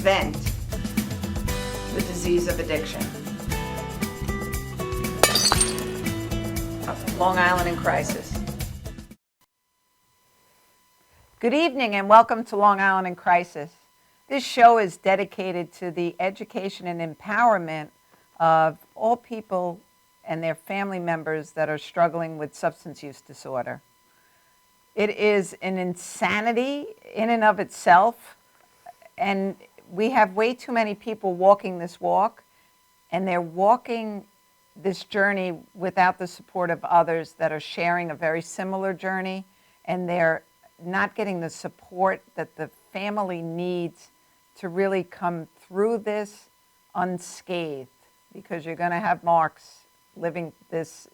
prevent the disease of addiction. Of Long Island in Crisis. Good evening and welcome to Long Island in Crisis. This show is dedicated to the education and empowerment of all people and their family members that are struggling with substance use disorder. It is an insanity in and of itself, and we have way too many people walking this walk, and they're walking this journey without the support of others that are sharing a very similar journey, and they're not getting the support that the family needs to really come through this unscathed, because you're going to have marks living this,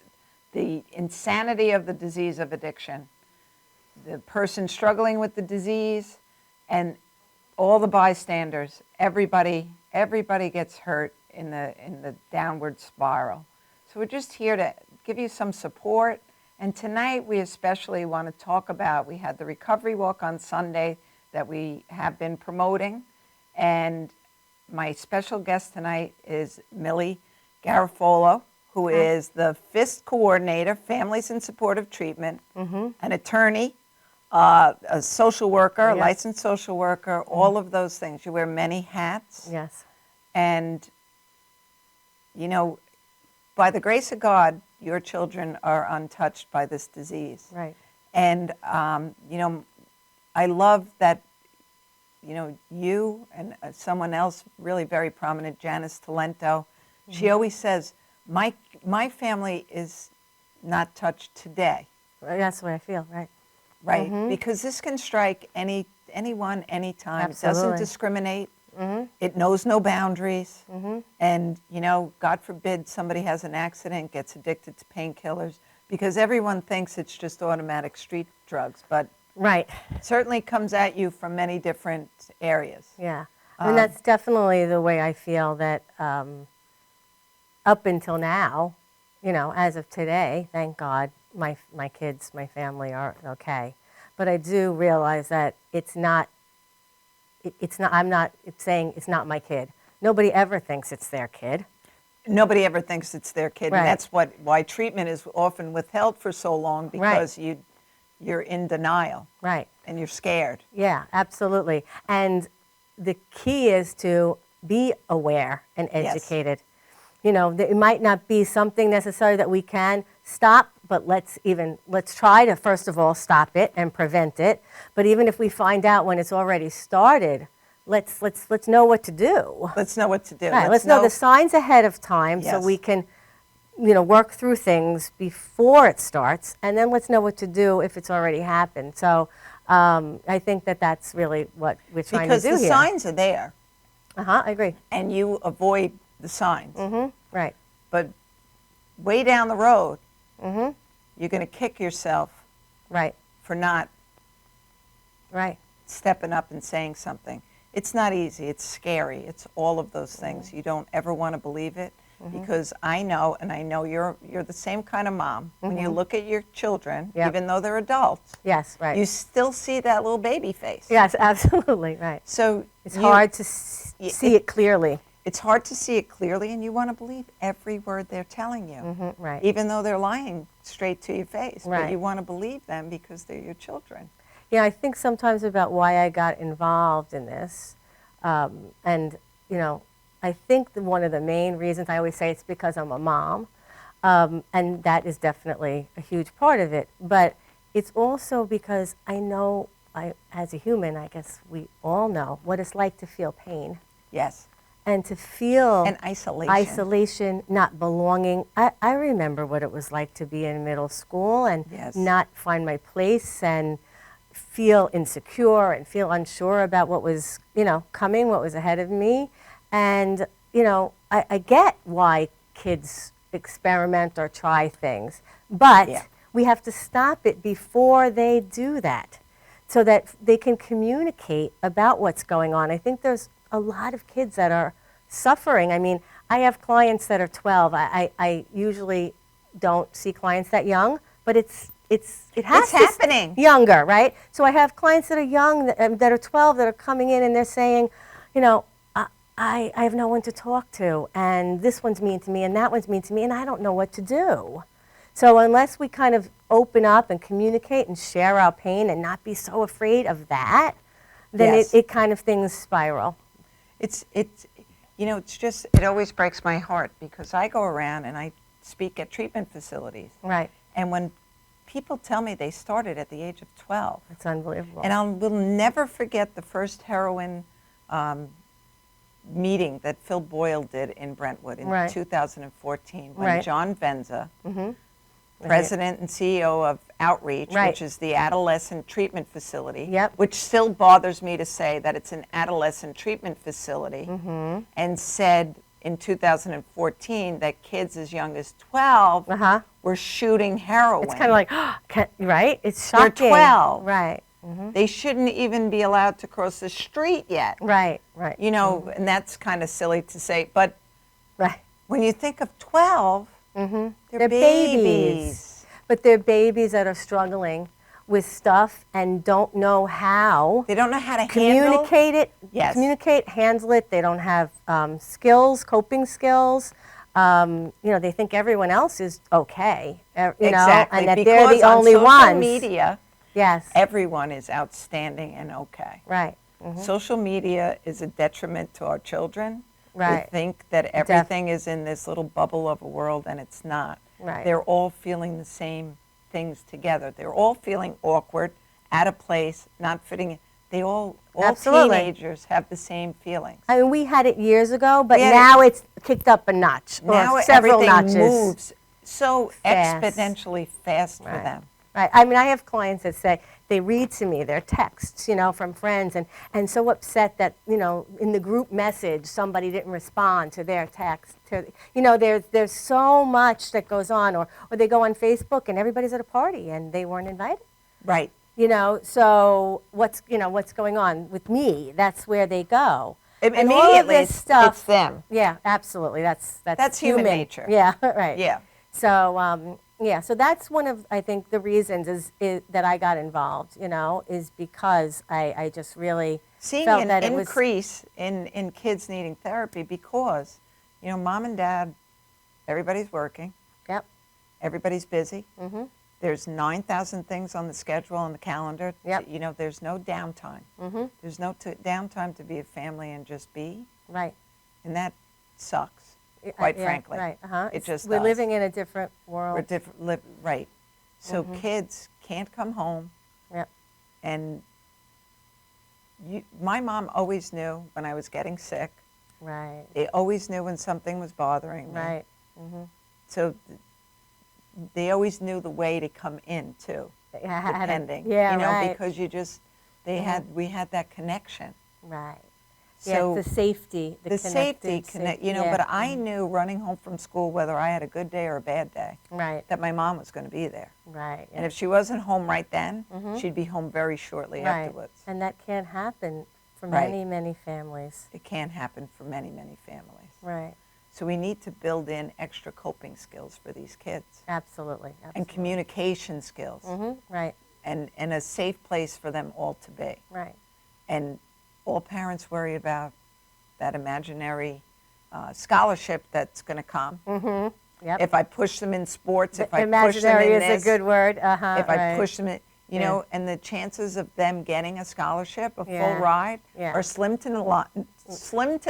the insanity of the disease of addiction, the person struggling with the disease, and all the bystanders. Everybody gets hurt in the downward spiral. So we're just here to give you some support. And tonight we especially want to talk about, we had the recovery walk on Sunday that we have been promoting. And my special guest tonight is Millie Garofalo, who is the FIST coordinator, Families in Supportive Treatment, an attorney, a social worker, a licensed social worker, all of those things. You wear many hats. Yes. And, you know, by the grace of God, your children are untouched by this disease. Right. And, you know, I love that, you know, you and someone else really very prominent, Janice Talento, she always says, my family is not touched today. That's the way I feel, right? Right, because this can strike anyone, anytime. Absolutely. It doesn't discriminate. It knows no boundaries. And, you know, God forbid somebody has an accident, gets addicted to painkillers, because everyone thinks it's just automatic street drugs. But right. it certainly comes at you from many different areas. Yeah. And that's definitely the way I feel that up until now, you know, as of today, thank God, my kids, my family are okay. But I do realize that it's not, I'm not saying it's not my kid. Nobody ever thinks it's their kid. Nobody ever thinks it's their kid. Right. And that's why treatment is often withheld for so long, because you're in denial. Right. And you're scared. Yeah, absolutely. And the key is to be aware and educated. Yes. You know, it might not be something necessary that we can stop, but let's try to, first of all, stop it and prevent it. But even if we find out when it's already started, let's know what to do. Let's know what to do. Right, let's know the signs ahead of time, so we can, you know, work through things before it starts, and then let's know what to do if it's already happened. So I think that that's really what we're trying to do here. Because the signs are there. I agree. And you avoid the signs. Right. But way down the road, you're going to kick yourself for not stepping up and saying something. It's not easy. It's scary. It's all of those things. You don't ever want to believe it, because I know, and I know you're the same kind of mom. When you look at your children, even though they're adults, you still see that little baby face. Yes, absolutely, right. So it's hard to see it clearly. It's hard to see it clearly, and you want to believe every word they're telling you, right. even though they're lying straight to your face. Right. But you want to believe them because they're your children. Yeah, I think sometimes about why I got involved in this, and you know, I think one of the main reasons, I always say it's because I'm a mom, and that is definitely a huge part of it. But it's also because I know, as a human, I guess we all know what it's like to feel pain. Yes. And to feel and isolation, not belonging. I remember what it was like to be in middle school and not find my place and feel insecure and feel unsure about what was, you know, coming, what was ahead of me. And, you know, I get why kids experiment or try things, but we have to stop it before they do that so that they can communicate about what's going on. I think there's a lot of kids that are suffering. I mean, I have clients that are 12. I usually don't see clients that young, but it has happening younger, right? So I have clients that are young, that are 12, that are coming in and they're saying, you know, I have no one to talk to, and this one's mean to me, and that one's mean to me, and I don't know what to do. So unless we kind of open up and communicate and share our pain and not be so afraid of that, then Yes. it kind of things spiral. It's just, it always breaks my heart because I go around and I speak at treatment facilities. Right. And when people tell me they started at the age of 12, It's unbelievable. and I will never forget the first heroin meeting that Phil Boyle did in Brentwood in Right. 2014 when Right. John Venza, president and CEO of Outreach, Right. which is the adolescent treatment facility, Yep. which still bothers me to say that it's an adolescent treatment facility, and said in 2014 that kids as young as 12 were shooting heroin. It's kind of like, right? It's They're shocking. 12. Right. They shouldn't even be allowed to cross the street yet. Right. Right. You know, and that's kind of silly to say, but Right. when you think of 12, they're babies. But they're babies that are struggling with stuff and don't know how. They don't know how to communicate it. Yes. Communicate, handle it. They don't have skills, coping skills. They think everyone else is okay. Exactly, and that because they're the on only social ones. media, Yes. everyone is outstanding and okay. Right. Social media is a detriment to our children. Right. They think that everything is in this little bubble of a world, and it's not. Right. They're all feeling the same things together. They're all feeling awkward, out of place, not fitting in. They all Absolutely. teenagers have the same feelings. I mean, we had it years ago, but Yeah. now it's kicked up a notch Now or several everything notches. moves so Fast. exponentially fast for Right. them. Right. I mean, I have clients that say they read to me their texts, from friends, and so upset that, in the group message somebody didn't respond to their text. There's so much that goes on, or they go on Facebook and everybody's at a party and they weren't invited. Right. So what's going on with me? That's where they go. And all of Immediately, this stuff, it's them. Yeah, absolutely. That's human nature. Yeah, right. Yeah. So so that's one of, I think, the reasons is that I got involved. Is because I just really Seeing felt an that it was increase in kids needing therapy because, mom and dad, everybody's working, Yep. everybody's busy. Mm-hmm. There's 9,000 things on the schedule, on the calendar. Yep. There's no downtime. Mm-hmm. There's no downtime to be a family and just be, Right. and that sucks, quite frankly. Right. It just we're does. living in a different world. We're different, right. So kids can't come home, Yep. and my mom always knew when I was getting sick. Right. They always knew when something was bothering me. Right. Mm-hmm. So they always knew the way to come in too, depending. Yeah. Right. Because we had that connection. Right. So yeah, the safety. the safety connect. Yeah. But I knew running home from school, whether I had a good day or a bad day, Right. that my mom was going to be there. Right. And if she wasn't home right then, she'd be home very shortly Right. afterwards. And that can't happen for Right. many, many families. It can happen for many, many families. Right. So we need to build in extra coping skills for these kids Absolutely. and communication skills Right. and a safe place for them all to be. Right. And all parents worry about that imaginary scholarship that's going to come. Yep. If I push them in sports, if I push them Imaginary in is this, a good word. if I right. push them in, Yeah. and the chances of them getting a scholarship, a Yeah. full ride, Yeah. are slim to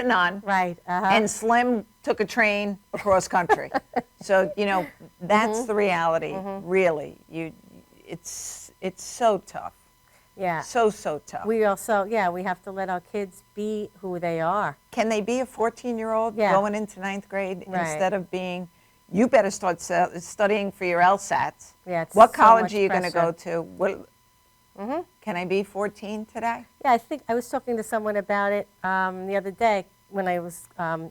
none. Right. And Slim took a train across country. So, that's the reality, really. It's so tough. Yeah. So tough. We also, we have to let our kids be who they are. Can they be a 14-year-old Yeah. going into 9th grade Right. instead of being, you better start studying for your LSATs. Yeah, it's What so college much are you going to go pressure. to? What, Can I be 14 today? Yeah, I think I was talking to someone about it the other day when I was,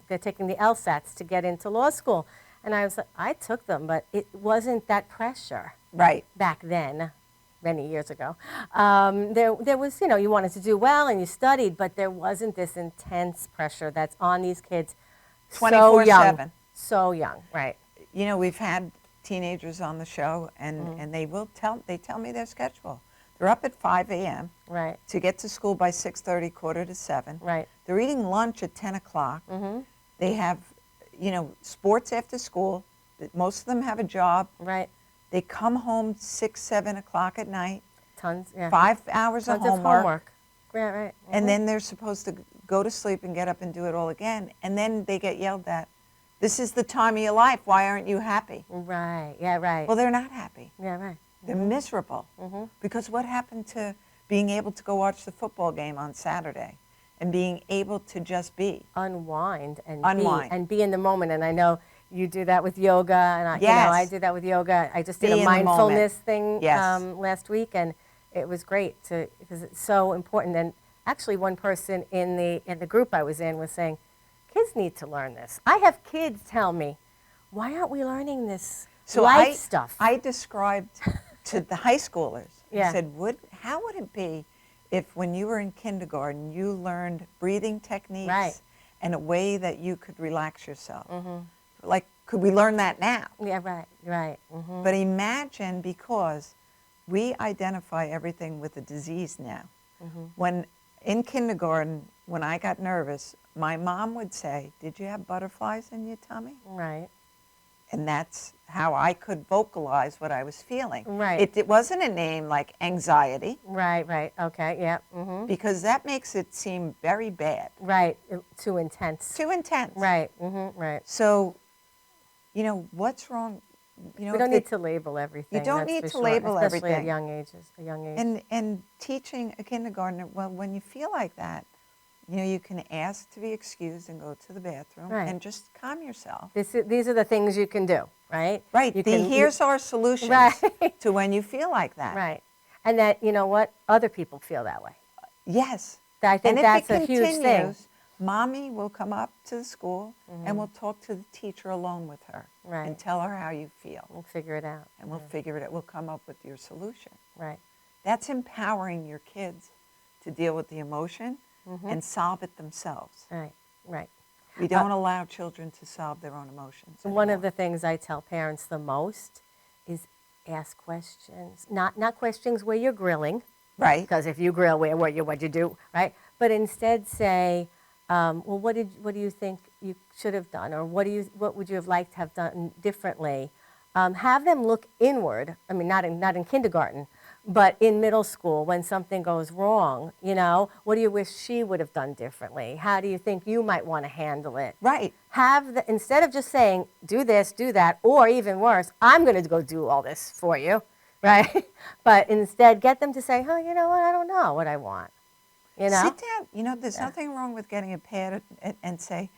they're taking the LSATs to get into law school. And I was like, I took them, but it wasn't that pressure Right. back then, many years ago. There was, you wanted to do well and you studied, but there wasn't this intense pressure that's on these kids so 24/7. young. So young, right. We've had teenagers on the show, and they tell me their schedule. They're up at 5 a.m. Right. to get to school by 6:30, quarter to 7. Right. They're eating lunch at 10 o'clock. Mm-hmm. They have, sports after school. Most of them have a job. Right. They come home 6, 7 o'clock at night. Tons. Yeah. 5 hours Tons of homework. Right. Right. And then they're supposed to go to sleep and get up and do it all again. And then they get yelled at. This is the time of your life. Why aren't you happy? Right. Yeah. Right. Well, they're not happy. Yeah. Right. They're miserable. Mm-hmm. Because what happened to being able to go watch the football game on Saturday and being able to just be? Unwind and be in the moment. And I know you do that with yoga, and I do that with yoga. I just did a mindfulness thing last week, and it was great because it's so important. And actually, one person in the group I was in was saying, kids need to learn this. I have kids tell me, why aren't we learning this life stuff? I described to the high schoolers, I said, how would it be if when you were in kindergarten, you learned breathing techniques and a way that you could relax yourself? Mm-hmm. Like, could we learn that now? Yeah, right. Mm-hmm. But imagine, because we identify everything with a disease now. Mm-hmm. When in kindergarten, when I got nervous, my mom would say, did you have butterflies in your tummy? Right. And that's how I could vocalize what I was feeling. Right. It wasn't a name like anxiety. Right. Okay, yeah. Mm-hmm. Because that makes it seem very bad. Right. Too intense. Too intense. Right. Mm-hmm. Right. So, what's wrong? We don't need to label everything. You don't need to sure, label especially everything. At a young age. And teaching a kindergartner, well, when you feel like that, you can ask to be excused and go to the bathroom and just calm yourself. These are the things you can do, right? Right. Here's our solutions to when you feel like that. Right. And that, you know what, other people feel that way. Yes. I think that's a huge thing. Mommy will come up to the school and we'll talk to the teacher alone with her and tell her how you feel. We'll figure it out. And we'll figure it out. We'll come up with your solution. Right. That's empowering your kids to deal with the emotion and solve it themselves. Right. We don't allow children to solve their own emotions anymore. One of the things I tell parents the most is ask questions. Not questions where you're grilling. Right. Because if you grill, what'd you do, right? But instead say, well, what do you think you should have done, or what would you have liked to have done differently? Have them look inward. I mean, not in kindergarten, but in middle school when something goes wrong. What do you wish she would have done differently? How do you think you might want to handle it? Right. Instead of just saying do this, do that, or even worse, I'm going to go do all this for you, right? But instead, get them to say, oh, you know what? I don't know what I want. Sit down. There's nothing wrong with getting a pad and say,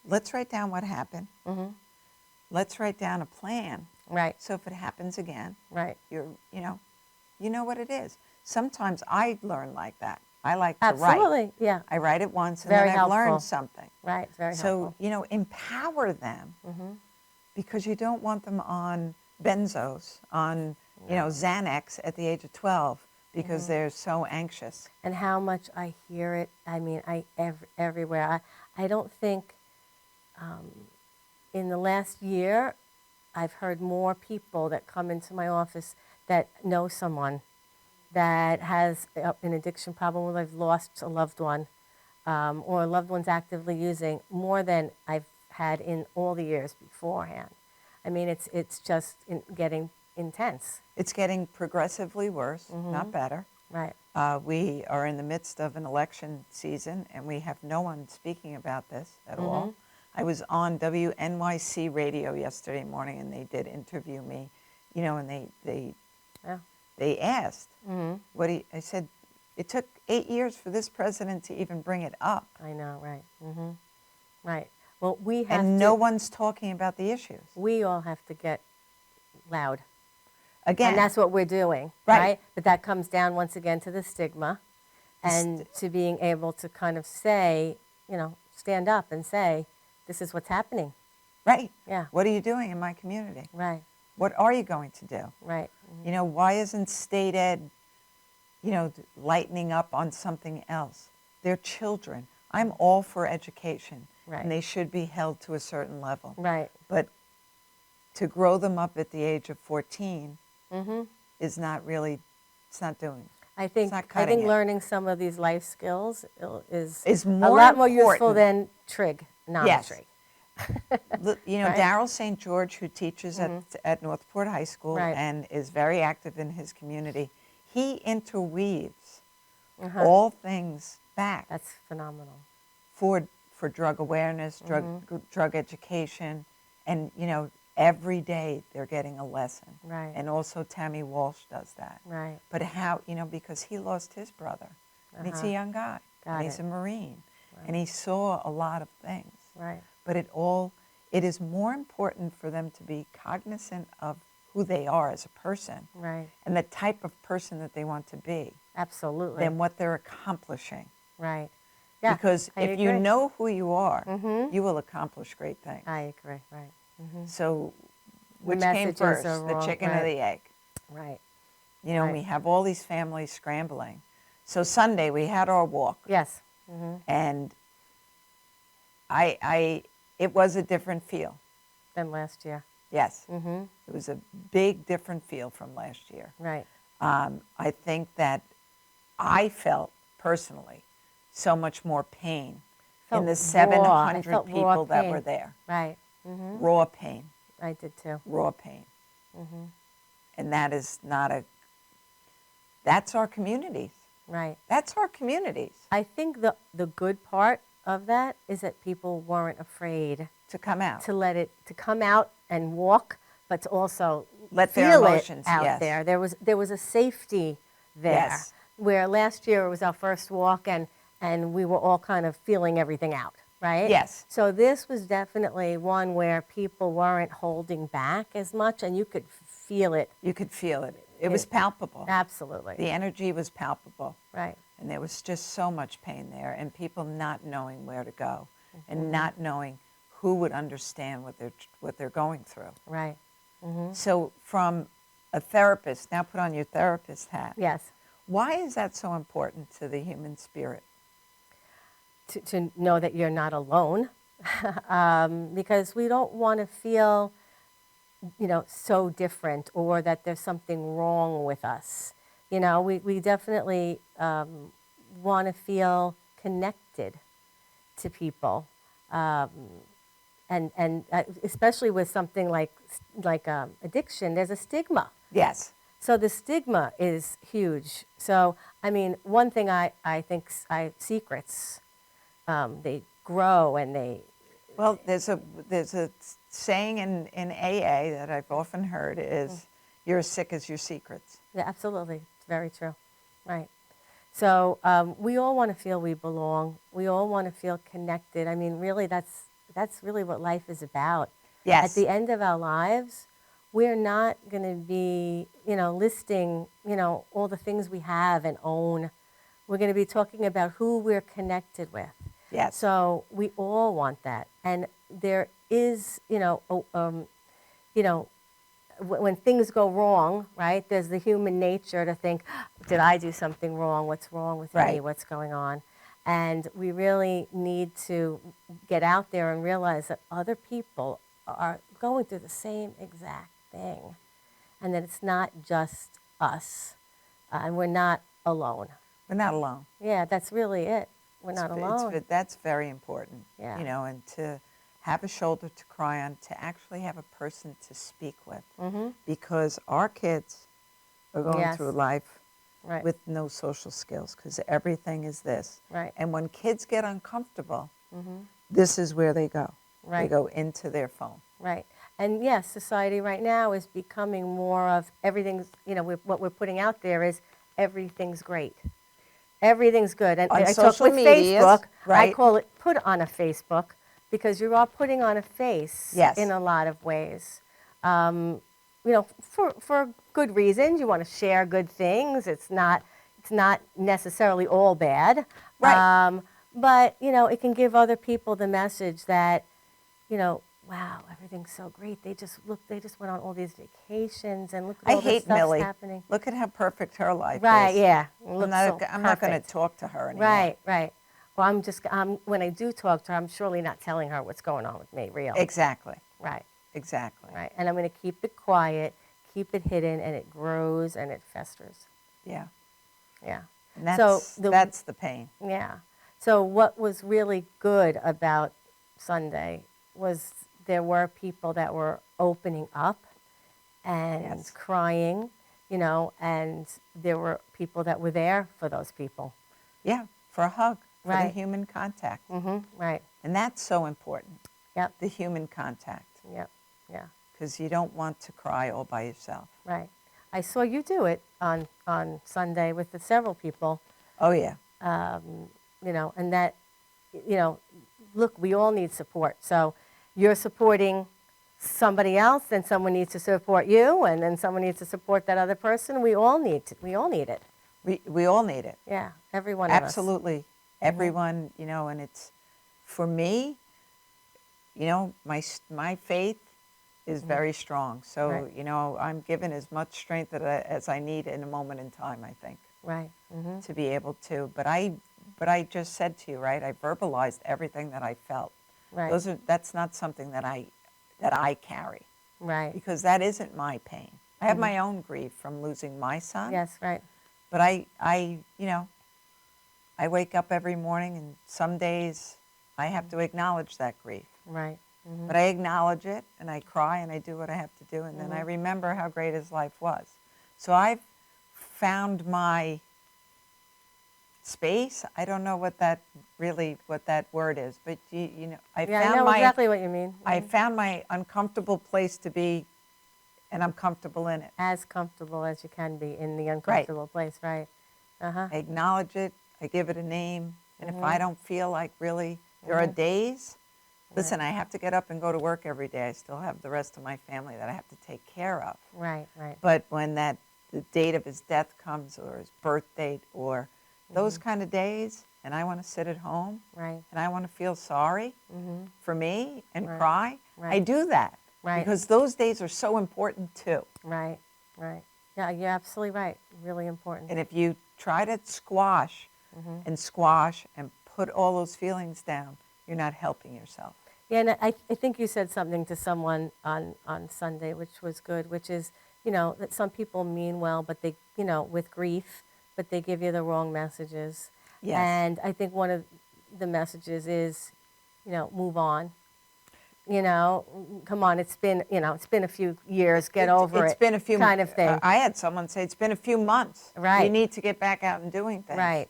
let's write down what happened. Mm-hmm. Let's write down a plan. Right. So if it happens again, right. You know what it is. Sometimes I learn like that. I like to write. Absolutely, yeah. I write it once and Very then I've helpful. learned something. Right, very helpful. So, empower them because you don't want them on benzos, on, Xanax at the age of 12 because they're so anxious. And how much I hear it, everywhere. I don't think in the last year I've heard more people that come into my office that know someone that has an addiction problem, or they've lost a loved one, or a loved one's actively using, more than I've had in all the years beforehand. I mean, it's just getting intense. It's getting progressively worse, not better. Right. We are in the midst of an election season, and we have no one speaking about this at all. I was on WNYC radio yesterday morning, and they did interview me, and they asked, I said, it took 8 years for this president to even bring it up. I know, right. Right. Well, no one's talking about the issues. We all have to get loud. Again. And that's what we're doing, right? But that comes down once again to the stigma and to being able to kind of say, stand up and say, this is what's happening. Right. Yeah. What are you doing in my community? Right. What are you going to do? Right. Why isn't state ed, lightening up on something else? They're children. I'm all for education. Right. And they should be held to a certain level. Right. But to grow them up at the age of 14 is not really It's not doing. I think It's not cutting it. learning some of these life skills Is a more lot more useful important. than trigonometry. You know, Right. Darrell St. George, who teaches at Northport High School Right. and is very active in his community, he interweaves all things back That's phenomenal. for drug awareness, drug education, and you know, every day they're getting a lesson. Right. And also Tammy Walsh does that. Right. But how, you know, because he lost his brother, and he's a young guy, Got and he's it. a Marine, and he saw a lot of things. Right. But it is more important for them to be cognizant of who they are as a person Right. and the type of person that they want to be Absolutely. than what they're accomplishing. Right. Yeah. Because I if you agree. know who you are, you will accomplish great things. I agree. Right. So which came messages first, are the wrong, chicken or right. the egg? Right. You know, Right. we have all these families scrambling. So Sunday we had our walk, Yes. and it was a different feel. Than last year. Yes, it was a big different feel from last year. Right. I think that I felt personally so much more pain in Felt the raw. I 700 felt raw people that pain. were there. Right. Raw pain, I did too. raw pain. And that is that's our communities. Right. That's our communities I think the good part of that is that people weren't afraid to come out. to come out and walk, but to also Let their feel emotions, it out yes. there. There was a safety there. Yes. Where last year it was our first walk and we were all kind of feeling everything out, right? Yes. So this was definitely one where people weren't holding back as much and you could feel it. You could feel it. It was palpable. Absolutely. The energy was palpable. Right. And there was just so much pain there, and people not knowing where to go, and not knowing who would understand what they're going through. Right. So, from a therapist, now put on your therapist hat. Yes. Why is that so important to the human spirit? To know that you're not alone, because we don't want to feel, so different or that there's something wrong with us. We definitely want to feel connected to people, and especially with something like addiction, there's a stigma. Yes. So the stigma is huge. So I mean, one thing I think secrets, they grow and they. Well, there's a saying in AA that I've often heard is, "You're as sick as your secrets." Yeah, absolutely. It's very true. Right. So we all want to feel we belong. We all want to feel connected. I mean, really, that's really what life is about. Yes. At the end of our lives, we're not going to be, listing, all the things we have and own. We're going to be talking about who we're connected with. Yes. So we all want that. And there is, when things go wrong, right, there's the human nature to think, did I do something wrong? What's wrong with me? Right. What's going on? And we really need to get out there and realize that other people are going through the same exact thing and that it's not just us and we're not alone. We're not alone. Yeah, that's really it. We're not alone. That's very important. Yeah. And to have a shoulder to cry on, to actually have a person to speak with. Because our kids are going Yes. through life Right. with no social skills, because everything is this. Right. And when kids get uncomfortable, this is where they go. They Right. go into their phone. Right. And yes, society right now is becoming more of everything's, what we're putting out there is everything's great. Everything's good. And On I talk social with medias, Facebook, I right. call it put on a Facebook because you are putting on a face Yes. in a lot of ways. For good reasons. You want to share good things. It's not necessarily all bad. Right. But, it can give other people the message that, wow, everything's so great. They just went on all these vacations and look at I all this hate stuff's Millie. happening. Look at how perfect her life Right, is. yeah. I'm not going to talk to her anymore. Right. Well, when I do talk to her, I'm surely not telling her what's going on with me, really. Exactly. Right, Exactly. right. And I'm going to keep it quiet, keep it hidden, and it grows and it festers. Yeah. Yeah. And that's the pain. Yeah. So what was really good about Sunday was there were people that were opening up and Yes. crying, and there were people that were there for those people. Yeah, for a hug, for the Right. human contact. Right. And that's so important, Yep. the human contact, Yep. Yeah. because you don't want to cry all by yourself. Right. I saw you do it on Sunday with the several people, Oh, yeah. and that, look, we all need support. So you're supporting somebody else, then someone needs to support you, and then someone needs to support that other person. We all need it. We all need it. Yeah, every one of us. Absolutely. Everyone, and it's, for me, my faith is very strong. So, Right. I'm given as much strength as I need in a moment in time, I think, Right. to be able to. But I just said to you, right, I verbalized everything that I felt. Right. That's not something that I carry, Right. because that isn't my pain. I have my own grief from losing my son. Yes, right. But I wake up every morning, and some days I have to acknowledge that grief. Right. But I acknowledge it, and I cry, and I do what I have to do, and then I remember how great his life was. So I've found my space. I don't know what that word is, but I Yeah, I know exactly what you mean. I found my uncomfortable place to be, and I'm comfortable in it. As comfortable as you can be in the uncomfortable place, right? I acknowledge it. I give it a name. And if I don't feel like really, there are days, listen, I have to get up and go to work every day. I still have the rest of my family that I have to take care of. Right, right. But when the date of his death comes, or his birth date, or those kind of days, and I want to sit at home, Right. and I want to feel sorry for me and Right. cry, Right. I do that. Right. Because those days are so important too. Right, right. Yeah, you're absolutely right. Really important. And if you try to squash and put all those feelings down, you're not helping yourself. Yeah, and I think you said something to someone on Sunday, which was good, which is, that some people mean well, but they, with grief, but they give you the wrong messages. Yes. And I think one of the messages is, move on. Come on, it's been a few years, get over it. It's been a few kind of thing. I had someone say it's been a few months. Right. You need to get back out and doing things. Right.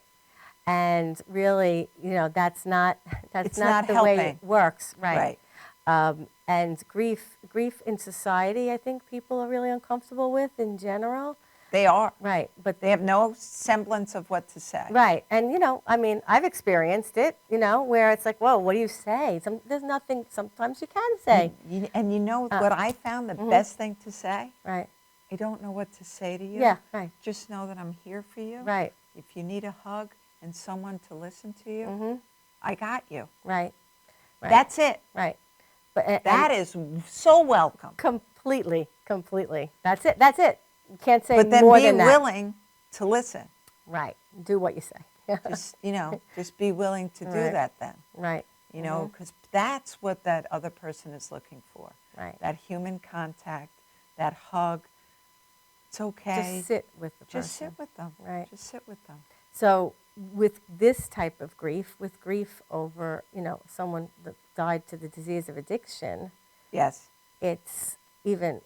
And really, that's not not the way helping. it works. Right. Right. And grief in society, I think people are really uncomfortable with in general. They are. Right. But They have no semblance of what to say. right. And I've experienced it, where it's like, whoa, what do you say? There's nothing sometimes you can say. And you know what I found the best thing to say? Right. I don't know what to say to you. Yeah, right. Just know that I'm here for you. Right. If you need a hug and someone to listen to you, I got you. Right. Right. That's it. right. But That is so welcome. completely. That's it. You can't say But then more be than that. willing to listen. Right. Do what you say. Just be willing to do Right. that then. Right. Because that's what that other person is looking for. Right. That human contact, that hug. It's okay. Just sit with the person. Just sit with them. Right. Just sit with them. So with this type of grief, with grief over, someone that died to the disease of addiction, Yes. it's even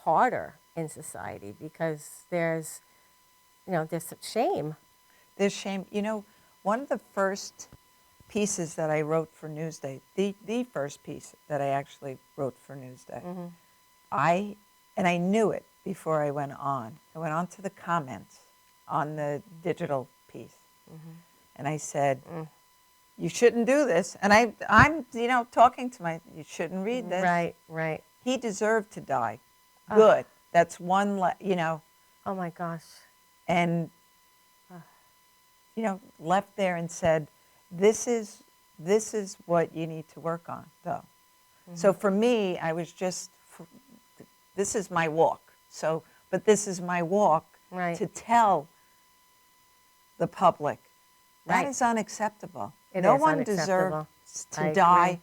harder in society because there's such shame. There's shame. One of the first pieces that I wrote for Newsday, the first piece that I actually wrote for Newsday, I knew it before I went on. I went on to the comments on the digital piece. And I said, you shouldn't do this. And I'm talking to you shouldn't read this. Right, right. He deserved to die. Good. That's one, Oh my gosh. and, left there and said, this is what you need to work on, though. So for me, I was this is my walk. But this is my walk Right. to tell the public that Right. is unacceptable. It No is one unacceptable. deserves I to die. agree.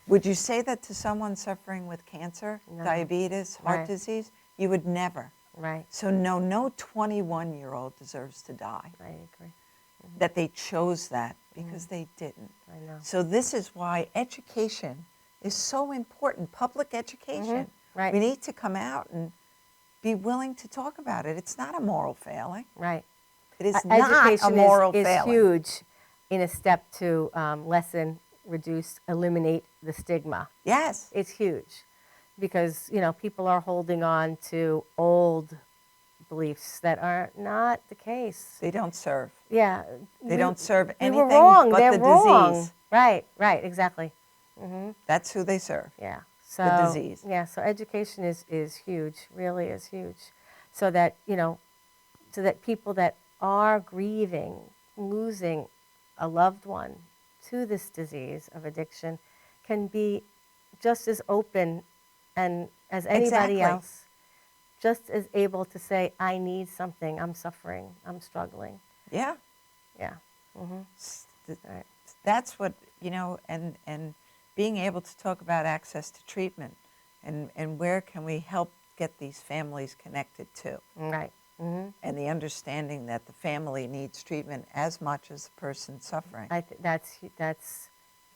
Would you say that to someone suffering with cancer, No. diabetes, heart Right. disease? You would never. Right. So no 21-year-old deserves to die. I agree. That they chose that because they didn't. I know. So this is why education is so important, public education. Right. We need to come out and be willing to talk about it. It's not a moral failing. Right. It is not a Education moral is failing. huge in a step to lessen, reduce, eliminate the stigma. Yes. It's huge because, you know, people are holding on to old beliefs that are not the case. They don't serve. Yeah. They don't serve We anything were wrong. but They're the wrong. disease. Right, exactly. That's who they serve. Yeah. So, The disease. Yeah, so education is huge, really is huge. So that, you know, so that people that are grieving, losing a loved one to this disease of addiction can be just as open and as anybody Exactly. else, just as able to say, I need something, I'm suffering, I'm struggling. Yeah. Yeah. S- th- Right. That's what, you know, and being able to talk about access to treatment and where can we help get these families connected to. Right. And the understanding that the family needs treatment as much as the person suffering. That's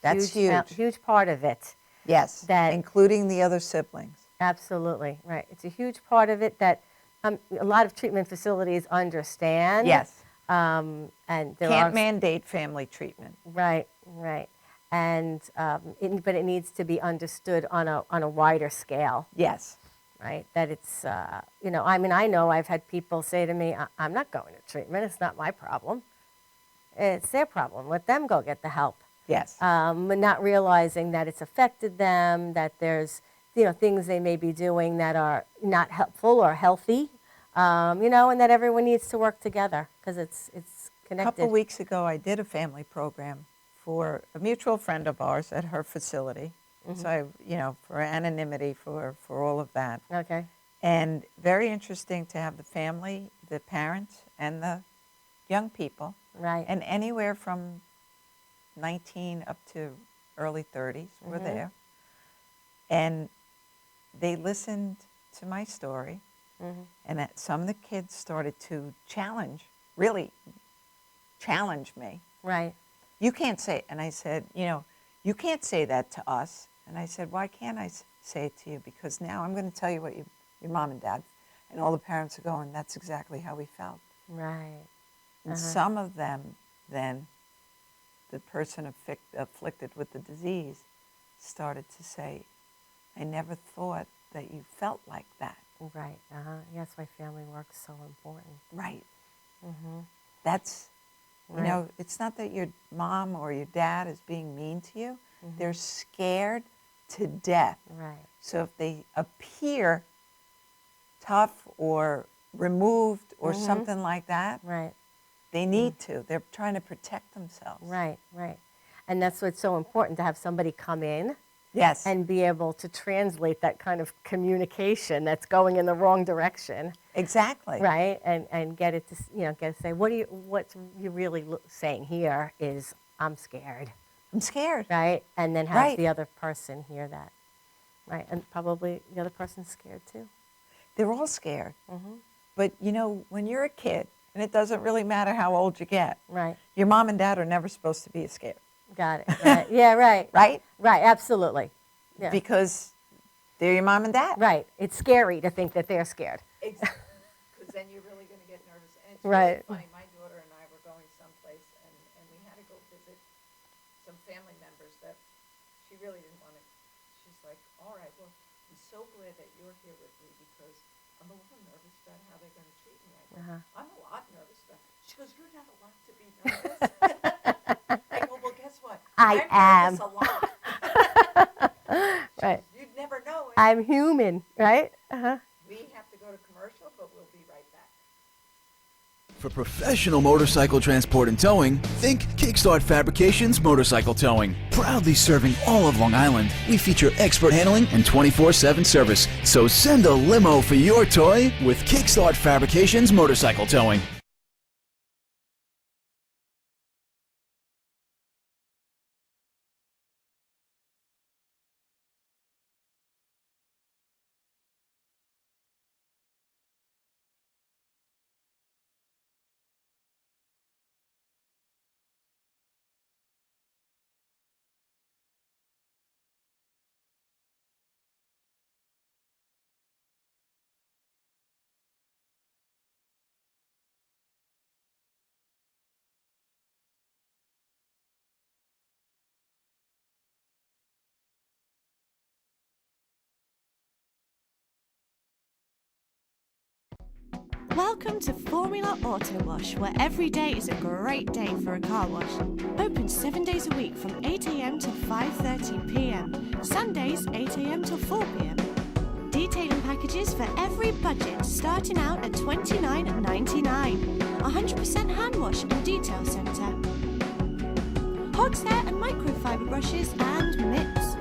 That's huge. huge. Huge part of it. Yes, That including the other siblings. absolutely right. It's a huge part of it that a lot of treatment facilities understand. Yes. And there Can't are mandate family treatment. right, and but it needs to be understood on a wider scale. Yes. Right. That it's you know, I mean, I know I've had people say to me, I'm not going to treatment. It's not my problem. It's their problem. Let them go get the help. Yes. But not realizing that it's affected them, that there's, you know, things they may be doing that are not helpful or healthy, you know, and that everyone needs to work together because it's A connected. couple weeks ago, I did a family program for a mutual friend of ours at her facility. So, you know, for anonymity, for all of that. Okay. And very interesting to have the family, the parents, and the young people. Right. And anywhere from 19 up to early 30s were there. And they listened to my story. And that some of the kids started to really challenge me. Right. You can't say, and I said, you know, you can't say that to us. And I said, why can't I say it to you? Because now I'm going to tell you what your mom and dad, and all the parents are going, that's exactly how we felt. Right. And some of them then, the person afflicted with the disease, started to say, I never thought that you felt like that. Right. That's why family work is so important. Right. That's, you know, it's not that your mom or your dad is being mean to you. They're scared to death. Right. So if they appear tough or removed or something like that, Right. they need to. They're trying to protect themselves. Right. And that's what's so important to have somebody come in Yes. and be able to translate that kind of communication that's going in the wrong direction, Exactly. right? And get it to, you know, get to say, what you're really saying here is, I'm scared, I'm scared. right? And then have Right. the other person hear that, right? And probably the other person's scared too. They're all scared. But, you know, when you're a kid, and it doesn't really matter how old you get, Right. your mom and dad are never supposed to be scared. Got it. Right. Yeah, right. Right? Right, absolutely. Yeah. Because they're your mom and dad. Right. It's scary to think that they're scared. Because then you're really going to get nervous. And it's Right. really funny. My daughter and I were going someplace, and we had to go visit some family members that she really didn't want to. She's like, all right, well, I'm so glad that you're here with me because I'm a little nervous about how they're going to treat me. I go, I'm a lot nervous about it. She goes, you're not allowed to be nervous. I go, well, guess what? I I'm am. nervous a lot. Right. You'd never know it. I'm human, right? We have to go to commercial, but we'll be right back. For professional motorcycle transport and towing, think Kickstart Fabrications Motorcycle Towing. Proudly serving all of Long Island, we feature expert handling and 24/7 service. So send a limo for your toy with Kickstart Fabrications Motorcycle Towing. Welcome to Formula Auto Wash, where every day is a great day for a car wash. Open 7 days a week from 8 a.m. till 5:30 p.m. Sundays 8 a.m. till 4 p.m. Detailing packages for every budget, starting out at $29.99. 100% hand wash and detail centre. Horsehair and microfiber brushes and mitts.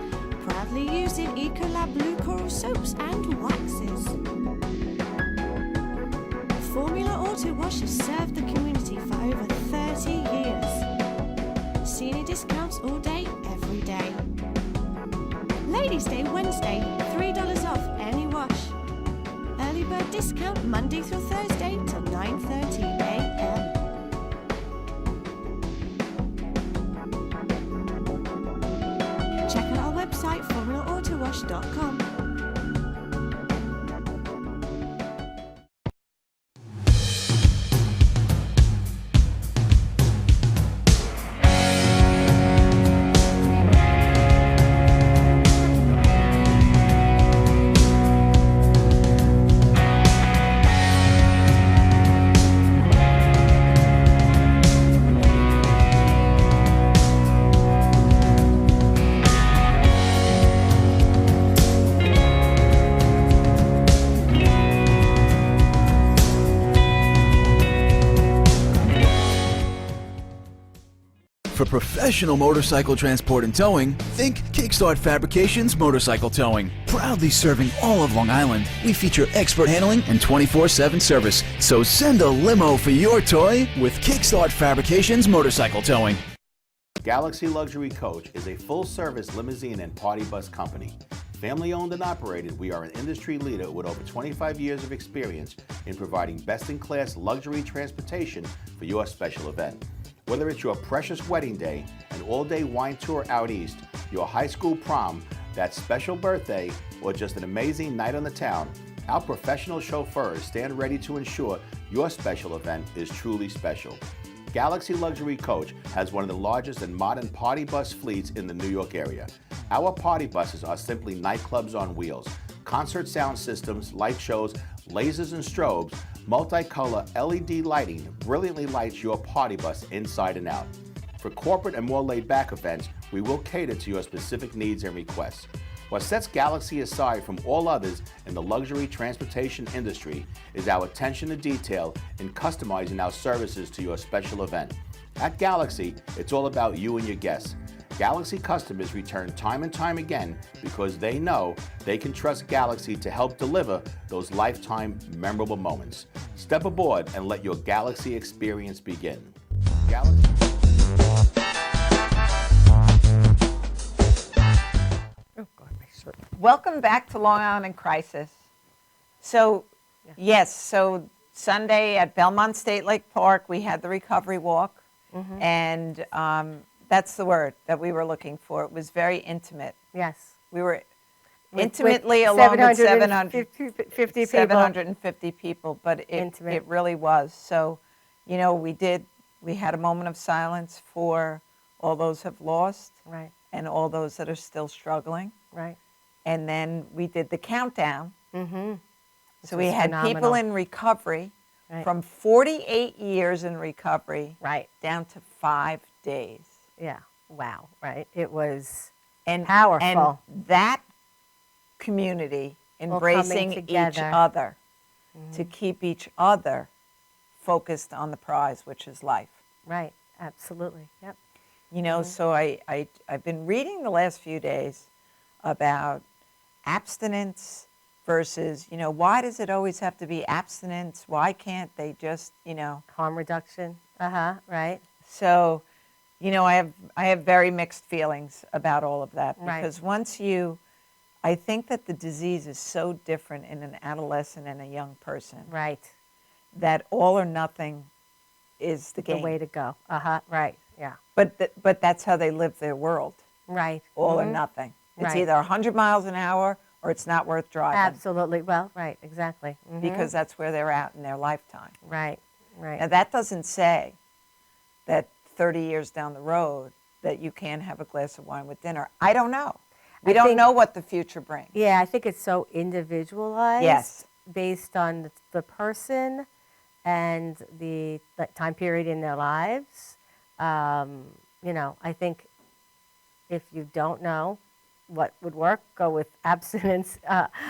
Proudly using Ecolab Blue Coral soaps and waxes. Formula Auto Wash has served the community for over 30 years. Senior discounts all day, every day. Ladies' Day Wednesday, $3 off any wash. Early bird discount Monday through Thursday till 9:30 a.m. Check out our website, formulaautowash.com. For professional motorcycle transport and towing, think Kickstart Fabrications Motorcycle Towing. Proudly serving all of Long Island, we feature expert handling and 24/7 service. So send a limo for your toy with Kickstart Fabrications Motorcycle Towing. Galaxy Luxury Coach is a full-service limousine and party bus company. Family-owned and operated, we are an industry leader with over 25 years of experience in providing best-in-class luxury transportation for your special event. Whether it's your precious wedding day, an all-day wine tour out east, your high school prom, that special birthday, or just an amazing night on the town, our professional chauffeurs stand ready to ensure your special event is truly special. Galaxy Luxury Coach has one of the largest and modern party bus fleets in the New York area. Our party buses are simply nightclubs on wheels. Concert sound systems, light shows, lasers and strobes, multicolor LED lighting brilliantly lights your party bus inside and out. For corporate and more laid-back events, we will cater to your specific needs and requests. What sets Galaxy aside from all others in the luxury transportation industry is our attention to detail in customizing our services to your special event. At Galaxy, it's all about you and your guests. Galaxy customers return time and time again because they know they can trust Galaxy to help deliver those lifetime memorable moments. Step aboard and let your Galaxy experience begin. Galaxy. Welcome back to Long Island in Crisis. So, yes, so Sunday at Belmont State Lake Park, we had the recovery walk, and that's the word that we were looking for. It was very intimate. Yes. We were With intimately along with 750 people, but it really was. So, you know, we had a moment of silence for all those who've lost, Right. and all those that are still struggling. Right. And then we did the countdown. Mm-hmm. So we had people in recovery Right. from 48 years in recovery Right. down to 5 days. Yeah. Wow. Right. It was And powerful. And that community embracing each together. other to keep each other focused on the prize, which is life. Right. Absolutely. Yep. You know, so I've been reading the last few days about abstinence versus, you know, why does it always have to be abstinence? Why can't they just, you know? Harm reduction. Right. So, you know, I have very mixed feelings about all of that Right. because I think that the disease is so different in an adolescent and a young person Right. that all or nothing is the game. The way to go. Right. Yeah. But that's how they live their world, Right. all or nothing. It's Right. either 100 miles an hour or it's not worth driving. Absolutely. Well, right. Exactly. Because that's where they're at in their lifetime. Right. Right. Now, that doesn't say that 30 years down the road that you can't have a glass of wine with dinner. I don't know. We don't know what the future brings. Yeah, I think it's so individualized. Yes. Based on the person and the time period in their lives. You know, I think if you don't know what would work, go with abstinence.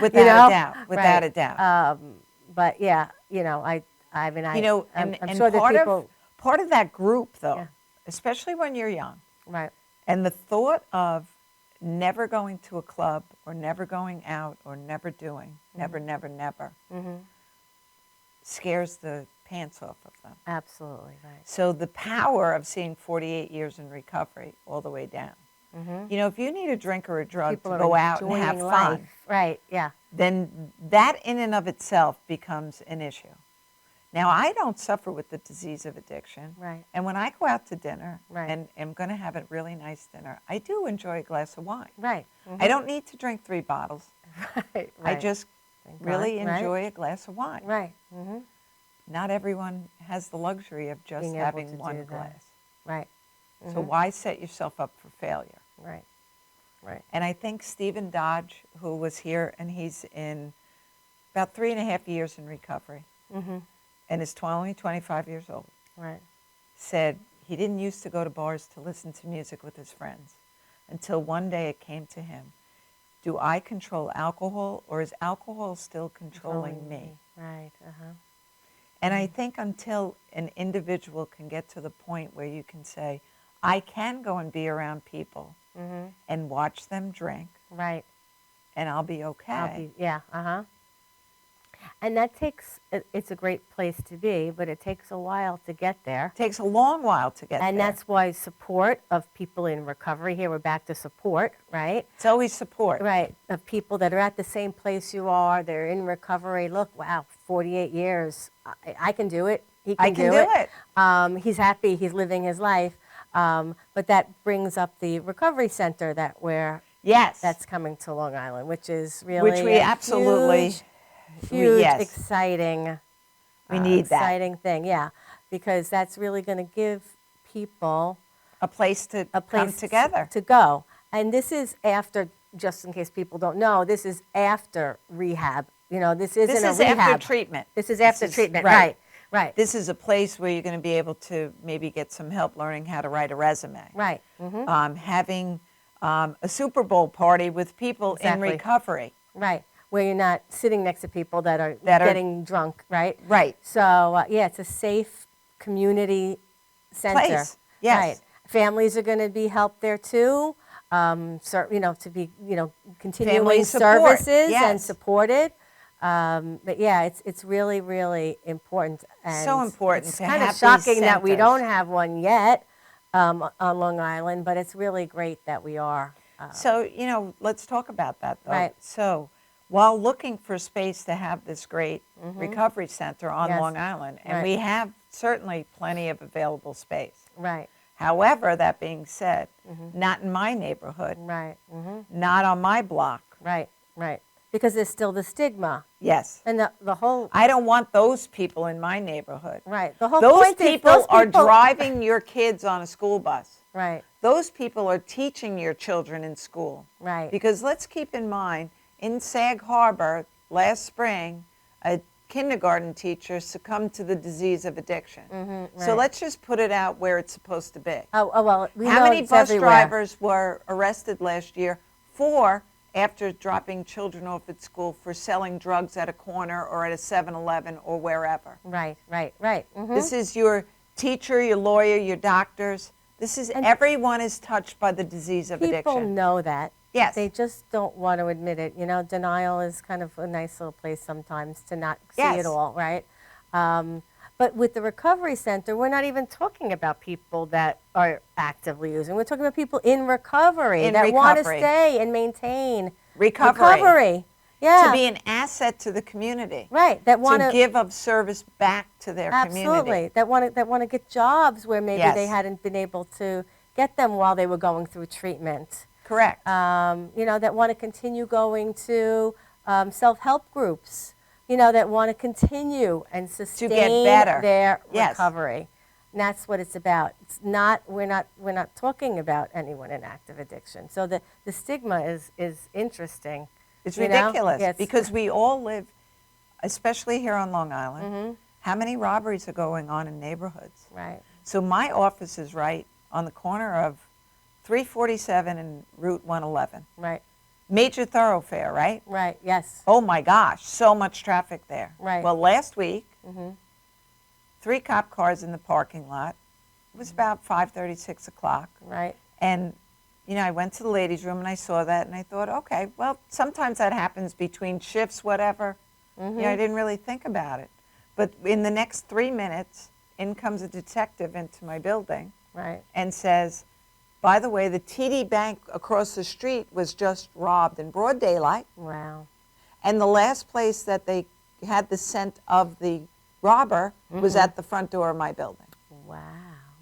Without a doubt, without right. a doubt. But yeah, you know, I mean, You know, I'm and sure that part people, of that group, though, Yeah. especially when you're young, right, and the thought of never going to a club or never going out or never doing, never, never, scares the pants off of them. absolutely, right. So the power of seeing 48 years in recovery all the way down. You know, if you need a drink or a drug People to are go out and have enjoying fun, life. Right, yeah, then that in and of itself becomes an issue. Now, I don't suffer with the disease of addiction. Right. And when I go out to dinner Right. and am going to have a really nice dinner, I do enjoy a glass of wine. right. I don't need to drink 3 bottles. Right, I right. just Thank really God, right. enjoy a glass of wine. Right, Not everyone has the luxury of just Being able to having do one that. glass. right, So why set yourself up for failure? right, right. And I think Stephen Dodge, who was here, and he's in about 3.5 years in recovery, and is only 25 years old, Right. said he didn't used to go to bars to listen to music with his friends until one day it came to him, do I control alcohol or is alcohol still controlling me? Right, And I think until an individual can get to the point where you can say, I can go and be around people and watch them drink right. and I'll be okay. Yeah, And that takes, it's a great place to be, but it takes a while to get there. It takes a long while to get And there. that's why support of people in recovery, here we're back to support, right? It's always support. Right, of people that are at the same place you are, they're in recovery. Look, wow, 48 years, I can do it. He can I can do it. He's happy, he's living his life. But that brings up the recovery center Yes. that's coming to Long Island, which is really Which we absolutely, huge, yes. exciting, We need that. exciting thing. Yeah, because that's really going to give people a place to a place come together. to go. And this is after, just in case people don't know, this is after rehab. You know, this isn't This a is rehab. after treatment. This is after This is- treatment, right. right, right, This is a place where you're going to be able to maybe get some help learning how to write a resume. right. Having a Super Bowl party with people Exactly. in recovery. Right, where you're not sitting next to people that are That are- getting drunk, right? Right. So, yeah, it's a safe community center. Place, yes. Right. Families are going to be helped there too, you know, to be, you know, continuing Family support, services and yes. supported. But yeah, it's really, really important. And So important It's to kind have of these shocking that we centers. don't have one yet on Long Island, but it's really great that we are. So, you know, let's talk about that, though. Right. So, while looking for space to have this great recovery center on Yes. Long Island, and Right. we have certainly plenty of available space. Right, However, that being said, not in my neighborhood, right, not on my block. right, right. Because there's still the stigma. Yes. And the whole, I don't want those people in my neighborhood. right, the whole Those point is people are driving your kids on a school bus. Right, Those people are teaching your children in school. right. Because let's keep in mind, in Sag Harbor last spring, a kindergarten teacher succumbed to the disease of addiction. So right. let's just put it out where it's supposed to be. Oh, well, we How know many it's bus everywhere. drivers were arrested last year? 4 after dropping children off at school for selling drugs at a corner or at a 7-Eleven or wherever. Right, right, right. This is your teacher, your lawyer, your doctors. This is everyone is touched by the disease of People addiction. know that. Yes. They just don't want to admit it. You know, denial is kind of a nice little place sometimes to not see Yes. it all, right? But with the recovery center, we're not even talking about people that are actively using. We're talking about people in recovery In that want to recovery. stay and maintain Recovery. Yeah. To be an asset to the community. right. That want To give of service back to their absolutely community. that want to get jobs where maybe Yes. they hadn't been able to get them while they were going through treatment. Correct. You know, that want to continue going to self-help groups, you know, that want to continue and sustain better. their Yes. recovery. And that's what it's about. It's not, we're not talking about anyone in active addiction. So the stigma is interesting. It's you know? ridiculous Yeah, because we all live, especially here on Long Island, how many robberies are going on in neighborhoods? Right. So my office is right on the corner of 347 and Route 111. Right. Major thoroughfare, right? Right. Yes. Oh my gosh, so much traffic there. Right. Well, last week, Mhm. 3 cop cars in the parking lot. It was about 5:30, 6 o'clock. Right. And, you know, I went to the ladies' room and I saw that and I thought, okay, well, sometimes that happens between shifts, whatever. You know, I didn't really think about it. But in the next 3 minutes, in comes a detective into my building Right. and says, by the way, the TD Bank across the street was just robbed in broad daylight. Wow. And the last place that they had the scent of the robber was at the front door of my building. Wow.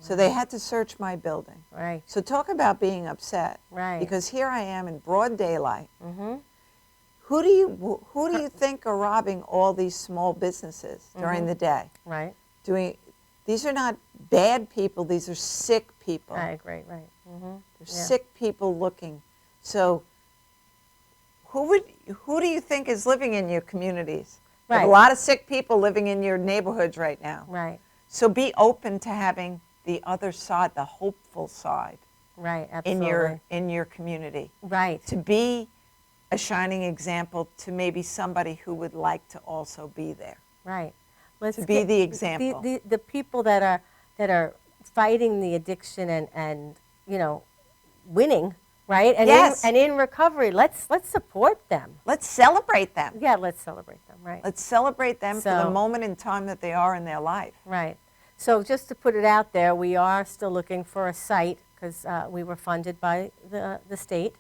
So they had to search my building. Right. So talk about being upset. Right. Because here I am in broad daylight. Mhm. Who do you think are robbing all these small businesses during the day? Right. These are not bad people. These are sick people. I agree. Right. Mhm. They're sick people looking. So who do you think is living in your communities? There are Right. a lot of sick people living in your neighborhoods right now. Right. So be open to having the other side, the hopeful side Right. in Absolutely. your community. Right. To be a shining example to maybe somebody who would like to also be there. Right. Let's To be the example. The people that are fighting the addiction and you know, winning, right? And Yes. in recovery, let's support them. Let's celebrate them. Yeah, let's celebrate them, right? Let's celebrate them for the So- moment in time that they are in their life. Right. So just to put it out there, we are still looking for a site because we were funded by the state.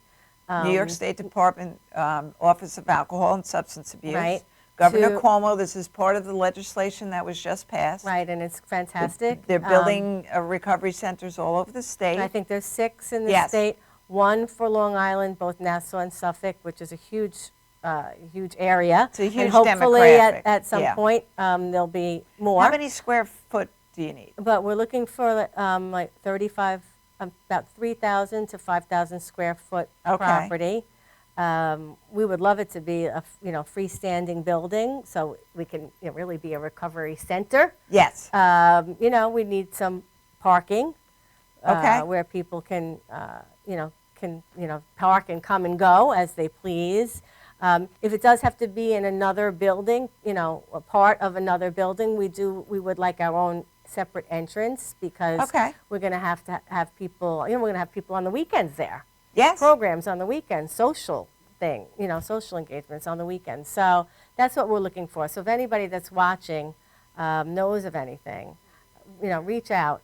New York State Department Office of Alcohol and Substance Abuse. Right. Governor To- Cuomo, this is part of the legislation that was just passed. Right, and it's fantastic. They're building recovery centers all over the state. I think there's 6 in the Yes. state, 1 for Long Island, both Nassau and Suffolk, which is a huge area. It's a huge and hopefully demographic. at some Yeah. point there'll be more. How many square foot do you need? But we're looking for like 35, about 3,000 to 5,000 square foot Okay. property. We would love it to be a freestanding building, so we can really be a recovery center. Yes. We need some parking, Okay. where people can park and come and go as they please. If it does have to be in another building, a part of another building, we would like our own separate entrance because Okay. we're going to have people. We're going to have people on the weekends there. Yes. Programs on the weekends, social engagements on the weekends. So that's what we're looking for. So if anybody that's watching knows of anything, reach out.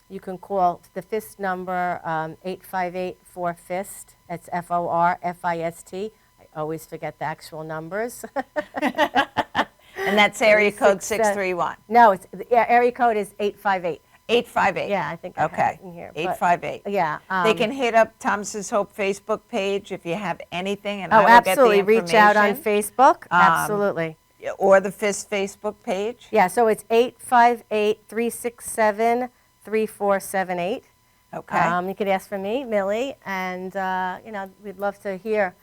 You can call the FIST number 858-4FIST. That's FORFIST. I always forget the actual numbers. And that's area code 6, 631. No, the area code is 858. 858. Yeah, I think I have Okay. it in here. but- 858. Yeah. They can hit up Thomas's Hope Facebook page if you have anything, and Oh, I will get the absolutely. Reach out on information. Facebook. Absolutely. Or the FIST Facebook page. Yeah, so it's 858-367-3478. Okay. You could ask for me, Millie, and we'd love to hear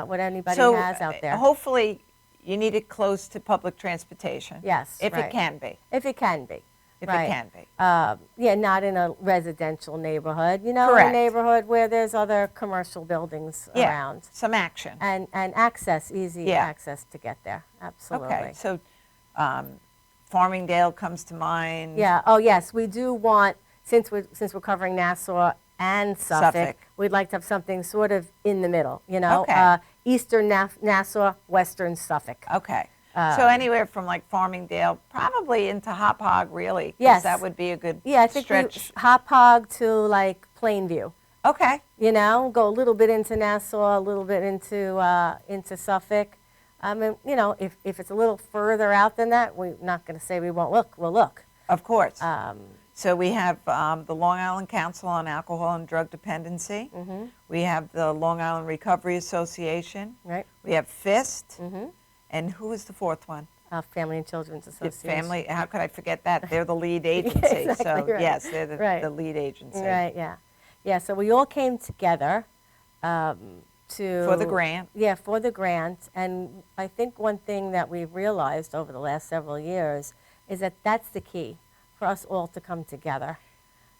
what anybody So has out there. hopefully you need it close to public transportation. Yes, If right. it can be. If it can be. If right. it can be. Not in a residential neighborhood, in Correct. a neighborhood where there's other commercial buildings Yeah. around. Some action. And easy Yeah. access to get there. Absolutely. Okay. So Farmingdale comes to mind. Yeah. Oh, yes. We do want, since we're covering Nassau and Suffolk, we'd like to have something sort of in the middle. Okay. Eastern Nassau, Western Suffolk. Okay. So anywhere from like Farmingdale, probably into Hop Hog, really. 'Cause Yes. that would be a good Yeah, I think stretch. Hop Hog to like Plainview. Okay. Go a little bit into Nassau, a little bit into Suffolk. And if it's a little further out than that, we're not going to say we won't look. We'll look. Of course. So we have the Long Island Council on Alcohol and Drug Dependency. Mm-hmm. We have the Long Island Recovery Association. Right. We have FIST. Mm-hmm. And who is the fourth one? Family and Children's The Association. family. How could I forget that? They're the lead agency. Exactly, So right. yes, they're Right. the lead agency. Right. Yeah. Yeah. So we all came together For the grant. Yeah, for the grant. And I think one thing that we've realized over the last several years is that that's the key for us all to come together.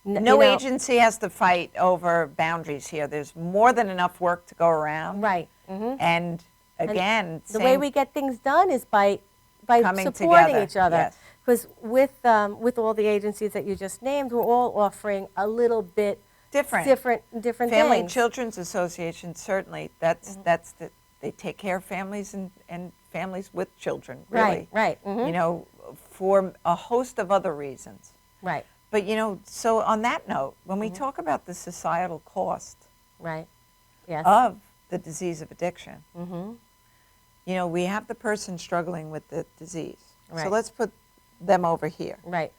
No agency has to fight over boundaries here. There's more than enough work to go around. Right. And again, the way we get things done is by coming supporting together, each other. yes. Because with all the agencies that you just named, we're all offering a little bit different Family and Children's Association, certainly. They take care of families and families with children, really. Right. You know, for a host of other reasons. Right. But, you know, so on that note, when we talk about the societal cost Right. Yes. of the disease of addiction, you know, we have the person struggling with the disease. So Right. let's put them over here. Right.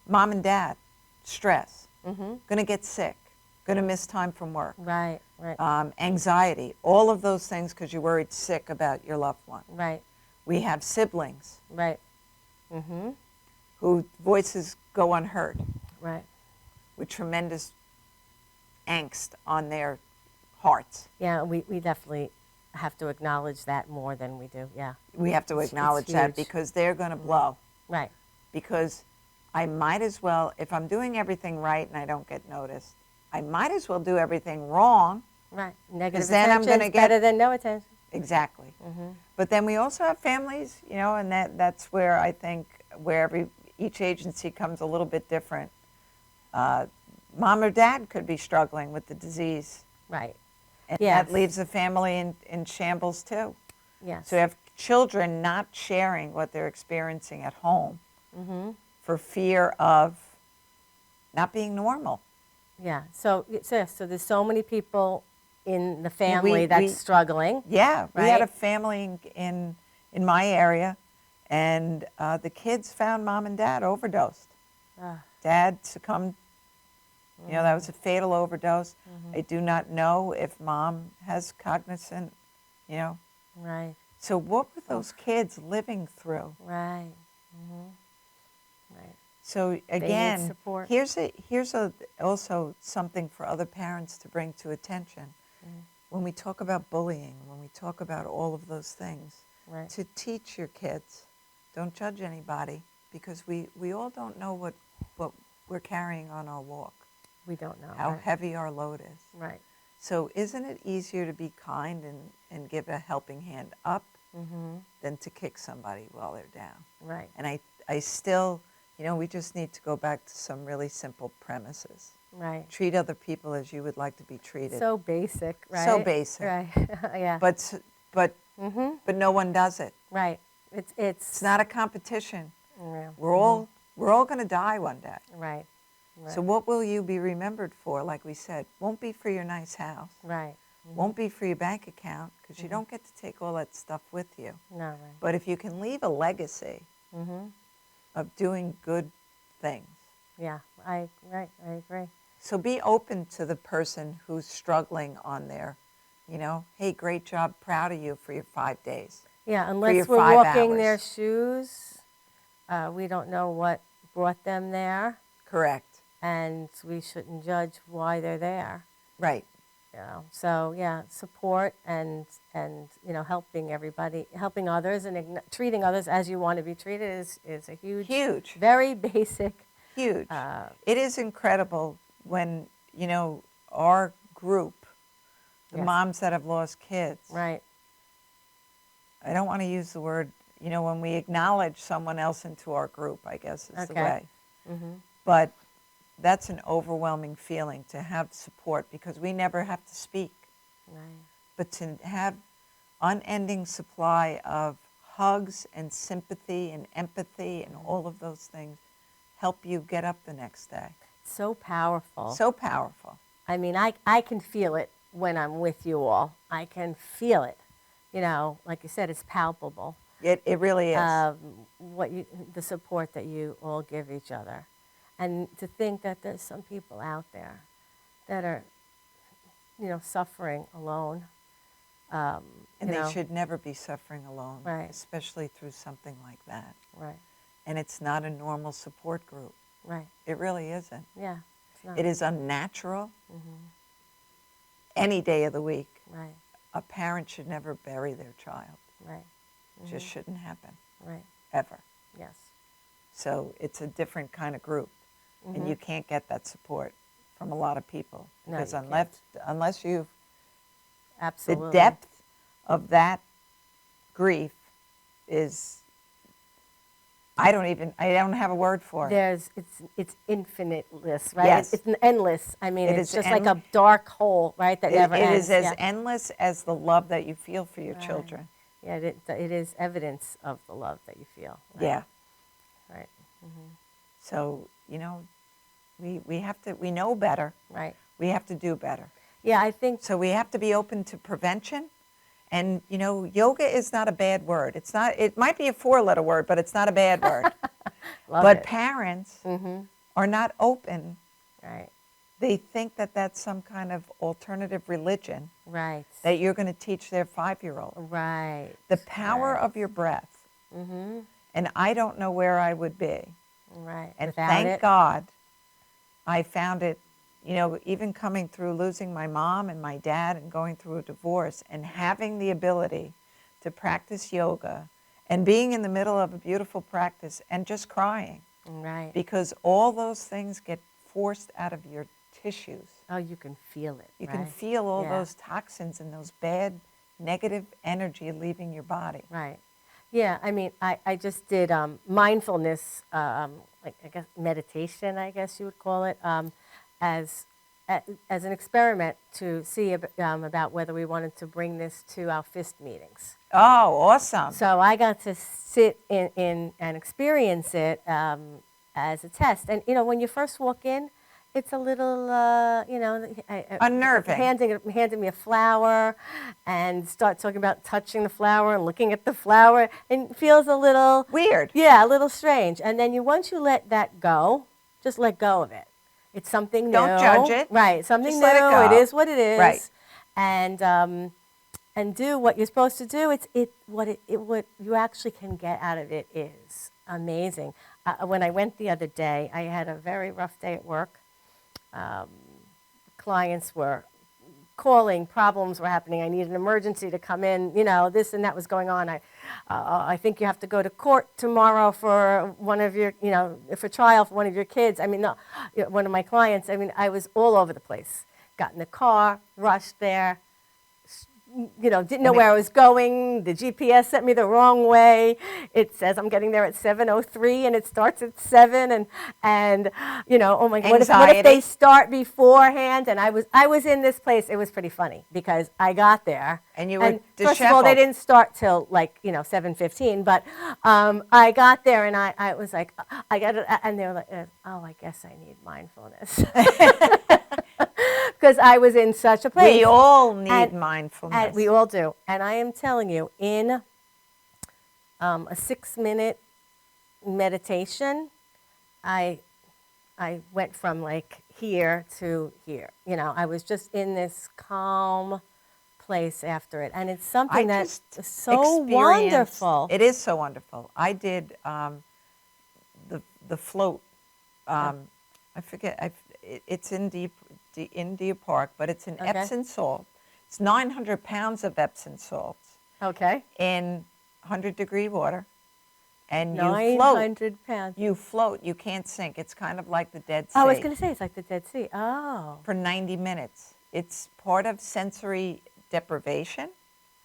Mom and dad, stress, going to get sick, going to miss time from work, Right. Right. anxiety, all of those things because you're worried sick about your loved one. Right. We have siblings Right. whose voices go unheard Right. with tremendous angst on their hearts. Yeah, we definitely have to acknowledge that more than we do. Yeah. We have to It's acknowledge that huge. because they're going to blow. Right. Because I might as well, if I'm doing everything right and I don't get noticed, I might as well do everything wrong. Right. Negative then I'm attention gonna is get- better than no attention. Exactly. But then we also have families, you know, and that's where I think where each agency comes a little bit different. Mom or dad could be struggling with the disease, Right. and Yes. that leaves the family in shambles too. Yes. So you have children not sharing what they're experiencing at home for fear of not being normal. Yeah. So there's so many people in the family we- that's struggling. Yeah, we had Right. a family in my area, and the kids found mom and dad overdosed. Dad succumbed. You know, that was a fatal overdose. I do not know if mom has cognizant, you know. Right. So what were those kids living through? Right. Right. So again, support. here's also something for other parents to bring to attention. When we talk about bullying, when we talk about all of those things, Right. to teach your kids, don't judge anybody, because we all don't know what we're carrying on our walk, We don't know. how Right. heavy our load is. Right. So isn't it easier to be kind and give a helping hand up than to kick somebody while they're down? Right. And I still, you know, we just need to go back to some really simple premises. Right. Treat other people as you would like to be treated. So basic, right? So basic. Right. Yeah. But no one does it. Right. It's It's not a competition. yeah. We're all going to die one day. Right. Right. So what will you be remembered for? Like we said, won't be for your nice house. Right. Won't be for your bank account, because you don't get to take all that stuff with you. No. Right. But if you can leave a legacy of doing good things, Yeah. I agree. so be open to the person who's struggling on there. You know, hey, great job, proud of you for your 5 days. Yeah. your Unless we're 5 walking their hours. shoes, we don't know what brought them there, Correct. and we shouldn't judge why they're there. Right. You know. So yeah, support and you know, helping everybody, helping others, and treating others as you want to be treated is a Huge. very basic. Huge. It is incredible when, you know, our group, the Yes. moms that have lost kids, Right. I don't want to use the word, you know, when we acknowledge someone else into our group, I guess is the Okay. way. But that's an overwhelming feeling to have support, because we never have to speak. Right. But to have unending supply of hugs and sympathy and empathy and all of those things help you get up the next day. So powerful. So powerful. I mean, I can feel it when I'm with you all. I can feel it. You know, like you said, it's palpable. It really is. The support that you all give each other, and to think that there's some people out there that are, you know, suffering alone. And you they know. should never be suffering alone, Right. especially through something like that. Right. And it's not a normal support group. Right. It really isn't. Yeah. It's not. It is unnatural any day of the week. Right. a parent should never bury their child. Right. It just shouldn't happen, Right. ever. Yes. So it's a different kind of group, and you can't get that support from a lot of people. No, Because you unless you've, Absolutely. the depth of that grief is, I don't have a word for it. It's infiniteless, right? Yes. It's endless. I mean, It it's is just like a dark hole, right? That never It ends. is as Yeah. endless as the love that you feel for your Right. children. Yeah, it is evidence of the love that you feel. Right? Yeah. Right. So, we know better. Right. We have to do better. Yeah, I think So we have to be open to prevention. And, yoga is not a bad word. It might be a 4-letter word, but it's not a bad word. love But it. parents are not open. Right. They think that that's some kind of alternative religion Right. that you're going to teach their 5-year-old. Right. The power right. of your breath. And I don't know where I would be. Right. And Without thank it. God I found it, even coming through losing my mom and my dad and going through a divorce and having the ability to practice yoga and being in the middle of a beautiful practice and just crying. Right. Because all those things get forced out of your tissues. Oh, you can feel it. You right? can feel all Yeah. those toxins and those bad negative energy leaving your body. Right. Yeah, I mean, I just did mindfulness, like I guess meditation, I guess you would call it, as an experiment to see about whether we wanted to bring this to our FIST meetings. Oh, awesome. So I got to sit in and experience it as a test. And, when you first walk in, it's a little, Unnerving. Handing me a flower and start talking about touching the flower and looking at the flower. And it feels a little... Weird. Yeah, a little strange. And then once you let that go, just let go of it. It's something new. Don't judge it. Right, something Just new. let it go. It is what it is. Right. And do what you're supposed to do. What you actually can get out of it is amazing. When I went the other day, I had a very rough day at work. Clients were calling, problems were happening. I needed an emergency to come in. This and that was going on. I think you have to go to court tomorrow for one of your, for trial for one of your kids. I mean, no, one of my clients. I mean, I was all over the place. Got in the car, rushed there. Didn't know where I was going. The GPS sent me the wrong way. It says I'm getting there at 7:03 and it starts at 7 and oh my God, what if they start beforehand? And I was in this place. It was pretty funny because I got there. And you were disheveled. First of all, they didn't start till 7:15, but I got there and I was like, I got it, and they were like, oh, I guess I need mindfulness. Because I was in such a place. We all need mindfulness. And we all do. And I am telling you, in a 6-minute meditation, I went from here to here. I was just in this calm place after it. And it's something that's so wonderful. It is so wonderful. I did the float. I forget. It's in Deer Park, but it's in Epsom salt. It's 900 pounds of Epsom salts. Okay. In 100-degree water. And 900 pounds. You float. You can't sink. It's kind of like the Dead Sea. Oh, I was going to say, it's like the Dead Sea. Oh. For 90 minutes. It's part of sensory deprivation.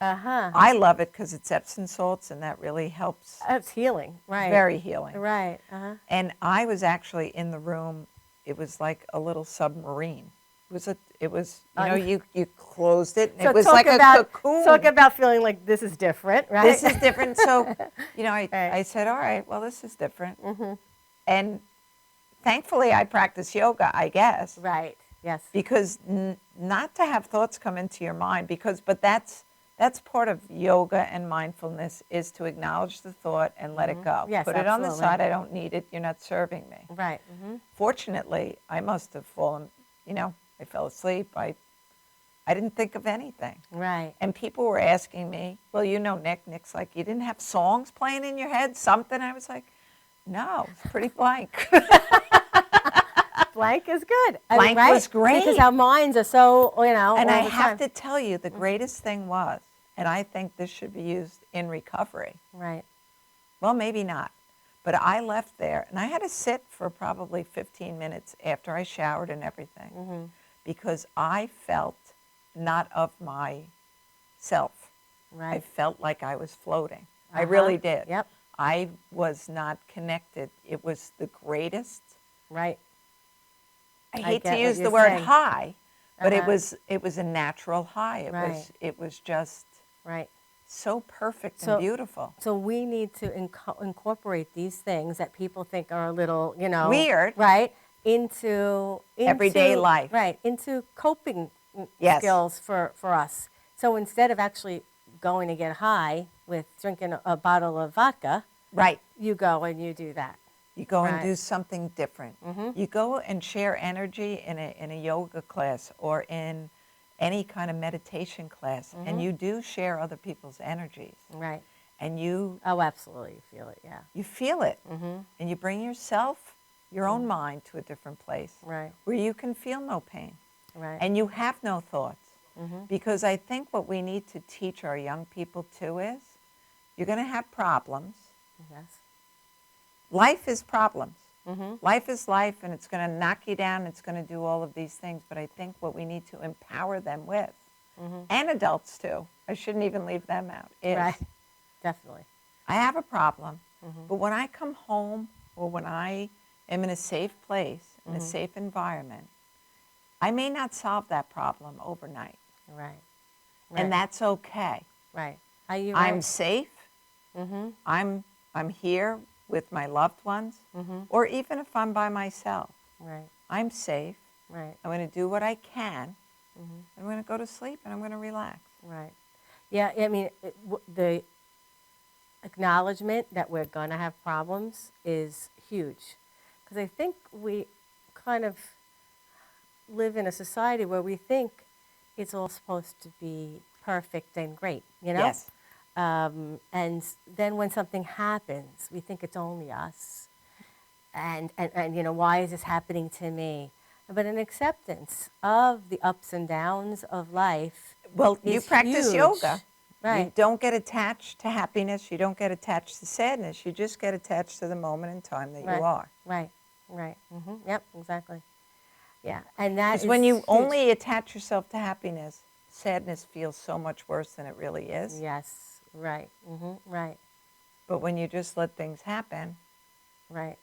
Uh-huh. I love it because it's Epsom salts, and that really helps. It's healing, right. Very healing. Right. Uh-huh. And I was actually in the room. It was like a little submarine. It was you closed it and so it was like a cocoon. Talk about feeling like this is different, right? This is different. So, I said, all right, well, this is different. Mm-hmm. And thankfully I practice yoga, I guess. Right. Yes. Because not to have thoughts come into your mind but that's part of yoga and mindfulness is to acknowledge the thought and let it go. Yes, Put it on the side. I don't need it. You're not serving me. Right. Mm-hmm. Fortunately, I must have fallen, I fell asleep. I didn't think of anything. Right. And people were asking me, well, Nick's like, you didn't have songs playing in your head, something? I was like, no, it's pretty blank. Blank is good. Blank right? was great. Because our minds are so, And all I the have time. to tell you, the greatest thing was, and I think this should be used in recovery. Right. Well, maybe not. But I left there, and I had to sit for probably 15 minutes after I showered and everything, because I felt not of myself. I Right. felt like I was floating. I really did. Yep. I was not connected. It was the greatest. Right. I I hate get to what use you're the word saying. high, but Uh-huh. it was a natural high. Right. It was just Right. so perfect So- and beautiful. So we need to incorporate these things that people think are a little, Weird. right, into Everyday life. right, into coping Yes. skills for us. So instead of actually going to get high with drinking a bottle of vodka, Right. you go and you do that. You go and Right. do something different. You go and share energy in a yoga class or in any kind of meditation class, and you do share other people's energies. Right. And you Oh, absolutely, you feel it. Yeah. feel it. And you bring yourself, your own mind to a different place Right. where you can feel no pain. Right. And you have no thoughts. Because I think what we need to teach our young people too is you're going to have problems. Yes. Life is problems. Life is life, and it's going to knock you down. It's going to do all of these things. But I think what we need to empower them with, and adults too, I shouldn't even leave them out, is Right. Definitely. I have a problem, but when I come home or when I am in a safe place, in a safe environment, I may not solve that problem overnight. Right. And that's okay. right. Are you I'm right? safe. I'm here with my loved ones, or even if I'm by myself, Right. I'm safe. Right. I'm going to do what I can. I'm going to go to sleep and I'm going to relax. Right. Yeah, I mean, the acknowledgement that we're going to have problems is huge. Because I think we kind of live in a society where we think it's all supposed to be perfect and great, Yes. And then when something happens, we think it's only us. And why is this happening to me? But an acceptance of the ups and downs of life. Well, you is practice huge. yoga. You Right. don't get attached to happiness. You don't get attached to sadness. You just get attached to the moment in time that Right. you are. Right. Right. Yep. Exactly. Yeah. And that Because is when you huge. only attach yourself to happiness, sadness feels so much worse than it really is. Yes. Right. Right. But when you just let things happen, Right.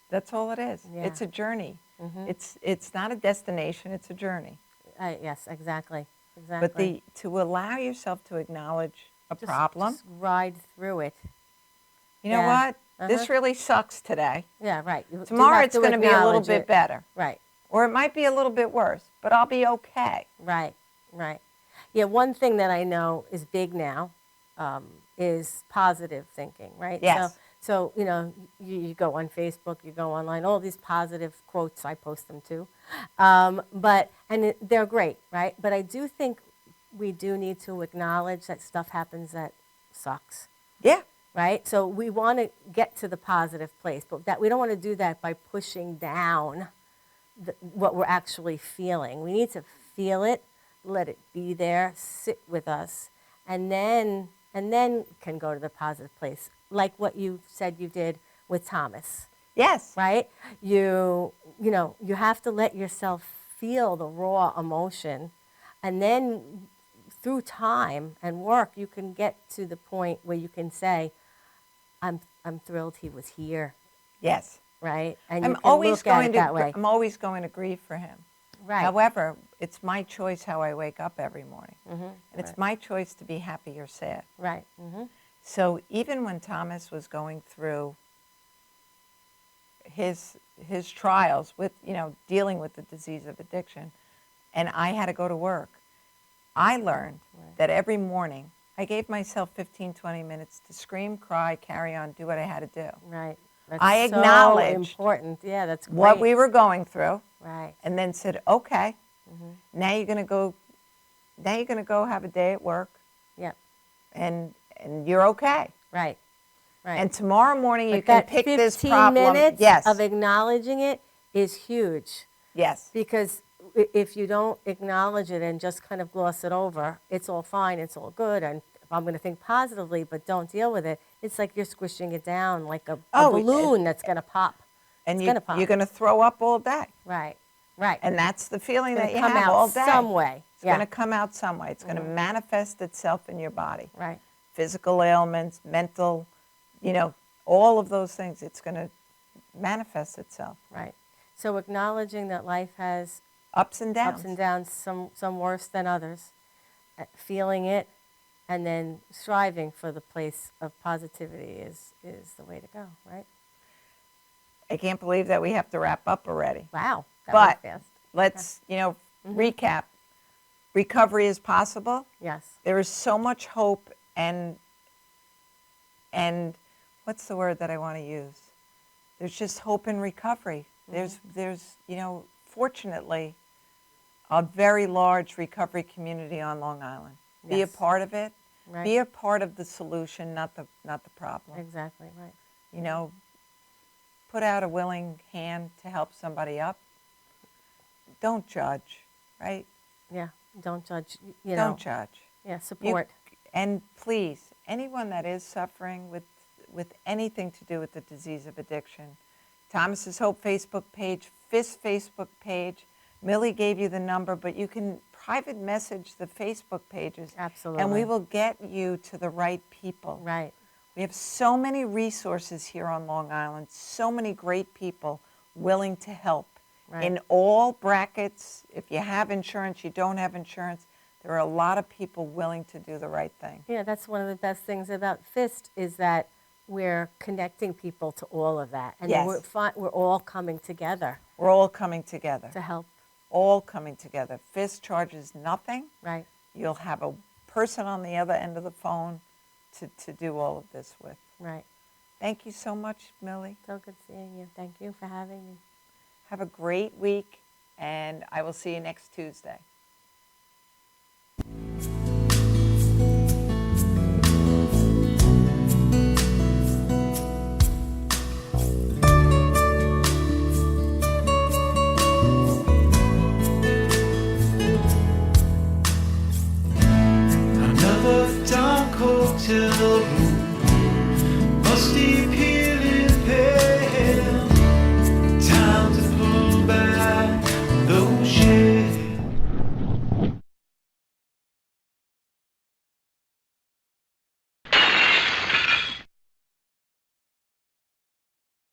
that's all it is. Yeah. It's a journey. It's not a destination. It's a journey. Yes. Exactly. Exactly. But to allow yourself to acknowledge a Just- problem, Just ride through it. you know yeah. what? This really sucks today. Yeah. Right. You do Tomorrow have it's going to be a little acknowledge bit it. better. Right. Or it might be a little bit worse, but I'll be okay. Right, right. Yeah, one thing that I know is big now is positive thinking, right? Yes. So you go on Facebook, you go online, all these positive quotes, I post them too. They're great, right? But I do think we do need to acknowledge that stuff happens that sucks, Yeah. right? So we want to get to the positive place, but that we don't want to do that by pushing down what we're actually feeling. We need to feel it, let it be there, sit with us, and then can go to the positive place, like what you said you did with Thomas, Yes. right? You have to let yourself feel the raw emotion, and then through time and work, you can get to the point where you can say, I'm thrilled he was here, Yes. right? And you I'm can always look at going it to that way. I'm always going to grieve for him. Right. However, it's my choice how I wake up every morning. And it's my choice to be happy or sad. Right. So even when Thomas was going through his trials with, dealing with the disease of addiction, and I had to go to work, I learned that every morning I gave myself 15, 20 minutes to scream, cry, carry on, do what I had to do. Right. That's I so acknowledged important. Yeah, that's great. What we were going through, Right. and then said, okay, now you're going to go. Now you're going to go have a day at work, Yep. and you're okay. Right. Right. And tomorrow morning you But can that pick 15 this problem. minutes Yes. of acknowledging it is huge. Yes. Because if you don't acknowledge it and just kind of gloss it over, it's all fine, it's all good, and I'm going to think positively, but don't deal with it. It's like you're squishing it down like a balloon that's going to pop. And It's gonna pop. you're going to throw up all day. Right, right. And that's the feeling It's that you gonna come have out all day. some way. It's going to come out some way. It's going to manifest itself in your body. Right, Physical ailments, mental, all of those things. It's going to manifest itself. right. So acknowledging that life has Ups and downs. ups and downs, some worse than others, feeling it, and then striving for the place of positivity is the way to go, right? I can't believe that we have to wrap up already. Wow, that But went fast. let's, recap. Recovery is possible. Yes, There is so much hope and what's the word that I want to use? There's just hope in recovery. There's fortunately, a very large recovery community on Long Island. Be a Yes. part of it. right. Be a part of the solution, not the problem. Exactly, right. Put out a willing hand to help somebody up. Don't judge, right? Yeah, don't judge, Don't judge. Yeah, support. And please, anyone that is suffering with anything to do with the disease of addiction, Thomas's Hope Facebook page, FIST Facebook page, Millie gave you the number, but you can private message the Facebook pages. Absolutely. And we will get you to the right people. Right, We have so many resources here on Long Island, so many great people willing to help right. in all brackets. If you have insurance, you don't have insurance, there are a lot of people willing to do the right thing. Yeah, that's one of the best things about FIST is that we're connecting people to all of that. And Yes. we're all coming together We're all coming together, to help. all coming together. FIST charges nothing. Right. You'll have a person on the other end of the phone to do all of this with. Right. Thank you so much, Millie. So good seeing you. Thank you for having me. Have a great week, and I will see you next Tuesday. Another dark hotel